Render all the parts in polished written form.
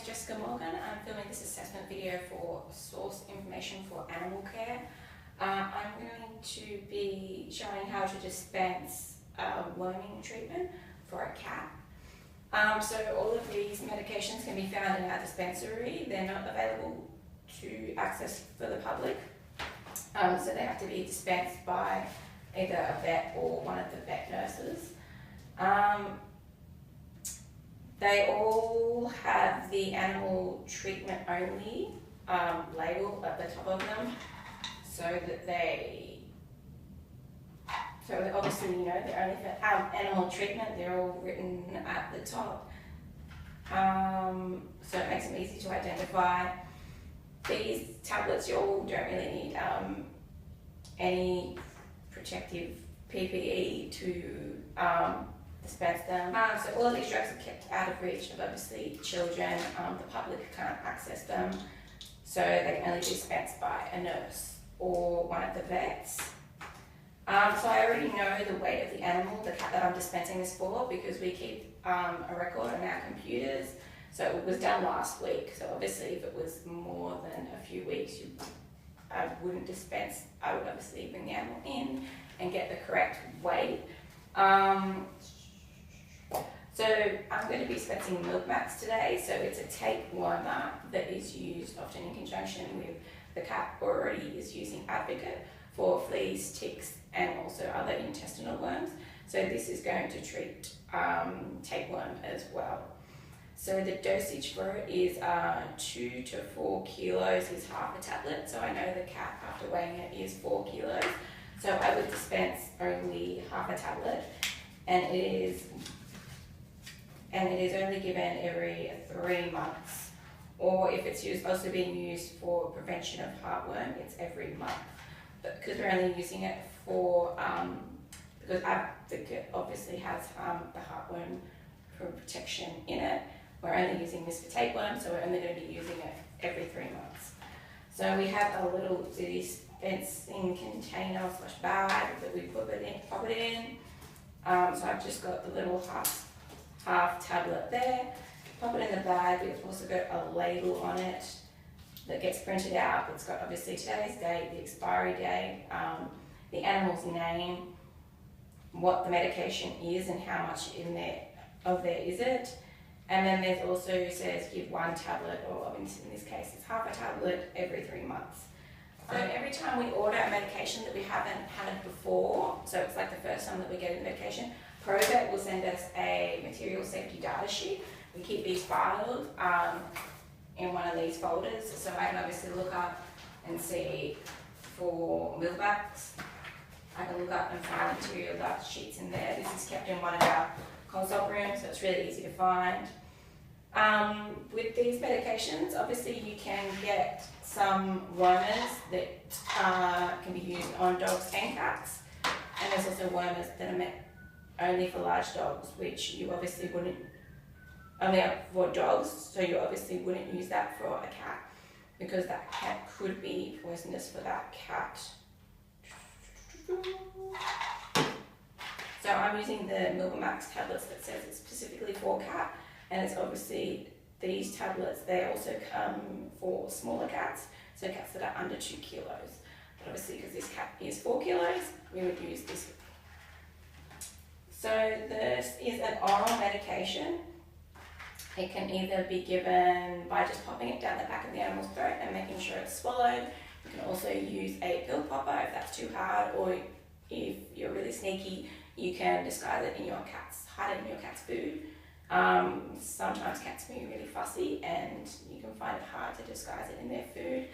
Jessica Morgan. I'm filming this assessment video for Source Information for Animal Care. I'm going to be showing how to dispense worming treatment for a cat. So all of these medications can be found in our dispensary. They're not available to access for the public. So they have to be dispensed by either a vet or one of the vet nurses. They all have the animal treatment only label at the top of them, so obviously, you know, they're only for animal treatment. They're all written at the top, so it makes them easy to identify. These tablets, you all don't really need any protective PPE to dispense them. So all of these drugs are kept out of reach of obviously children. The public can't access them, so they can only be dispensed by a nurse or one of the vets. So I already know the weight of the animal, the cat that I'm dispensing this for, because we keep a record on our computers. So it was done last week, so obviously if it was more than a few weeks, I wouldn't dispense. I would obviously bring the animal in and get the correct weight. So I'm going to be dispensing Milkmax today. So it's a tapewormer that is used often in conjunction with the cat already is using Advocate for fleas, ticks, and also other intestinal worms. So this is going to treat tapeworm as well. So the dosage for it is 2 to 4 kilos is half a tablet. So I know the cat after weighing it is 4 kilos. So I would dispense only half a tablet, and it is only given every 3 months. Or if it's also being used for prevention of heartworm, it's every month. But because we're only using it for, because Advocate obviously has the heartworm for protection in it, we're only using this for tapeworm, so we're only going to be using it every 3 months. So we have a little dispensing container / bag that we pop it in. So I've just got the little half tablet there. Pop it in the bag. We've also got a label on it that gets printed out. It's got obviously today's date, the expiry date, the animal's name, what the medication is and how much in there is it. And then there's also says give 1 tablet, or in this case it's half a tablet every 3 months. So every time we order a medication that we haven't had before, so it's like the first time that we get a medication, ProVet will send us a material safety data sheet. We keep these filed in one of these folders, so I can obviously look up and see for Milkmax. I can look up and find material data sheets in there. This is kept in one of our consult rooms, so it's really easy to find. With these medications, obviously you can get some wormers that can be used on dogs and cats, and there's also wormers that are meant only for large dogs, which you obviously wouldn't, only for dogs, so you obviously wouldn't use that for a cat, because that cat could be poisonous for that cat. So I'm using the Milkmax tablets that says it's specifically for cat, and it's obviously these tablets, they also come for smaller cats, so cats that are under 2 kilos. But obviously because this cat is 4 kilos, we would use this. So this is an oral medication. It can either be given by just popping it down the back of the animal's throat and making sure it's swallowed. You can also use a pill popper if that's too hard, or if you're really sneaky, you can disguise it in your cat's, hide it in your cat's food. Sometimes cats can be really fussy and you can find it hard to disguise it in their food.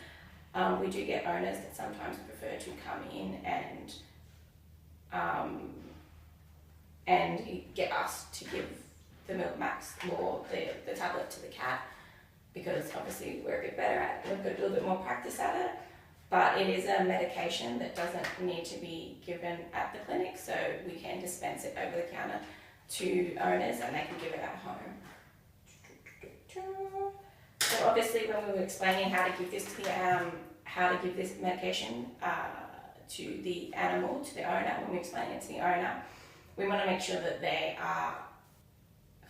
We do get owners that sometimes prefer to come in and get us to give the Milkmax or the tablet to the cat, because obviously we're a bit better at it, we've got a little bit more practice at it. But it is a medication that doesn't need to be given at the clinic, so we can dispense it over the counter to owners and they can give it at home. So obviously when we were explaining how to give this medication to the animal, to the owner, when we explain it to the owner, we want to make sure that they are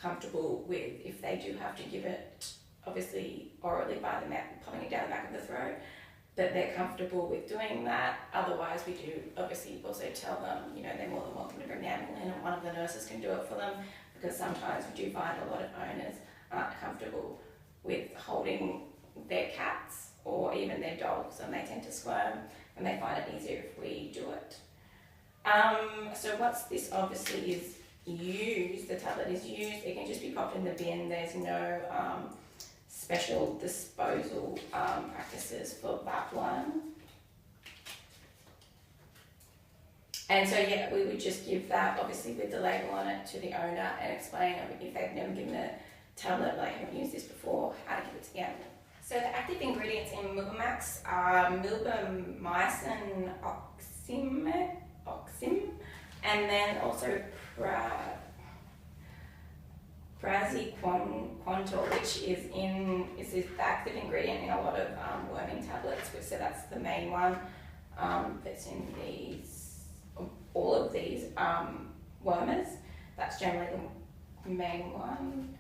comfortable with if they do have to give it obviously orally by the mouth, popping it down the back of the throat, that they're comfortable with doing that. Otherwise, we do obviously also tell them, you know, they're more than welcome to bring the animal in and one of the nurses can do it for them, because sometimes we do find a lot of owners aren't comfortable with holding their cats or even their dogs, and they tend to squirm, and they find it easier if we do it. So once this obviously is used, the tablet is used, it can just be popped in the bin. There's no special disposal practices for that one. And so yeah, we would just give that obviously with the label on it to the owner and explain if they've never given the tablet, like haven't used this before, how to give it to the animal. So the active ingredients in Milbamax are milbemycin oxim, and then also praziquantel, which is the active ingredient in a lot of worming tablets. So that's the main one that's in all of these wormers. That's generally the main one.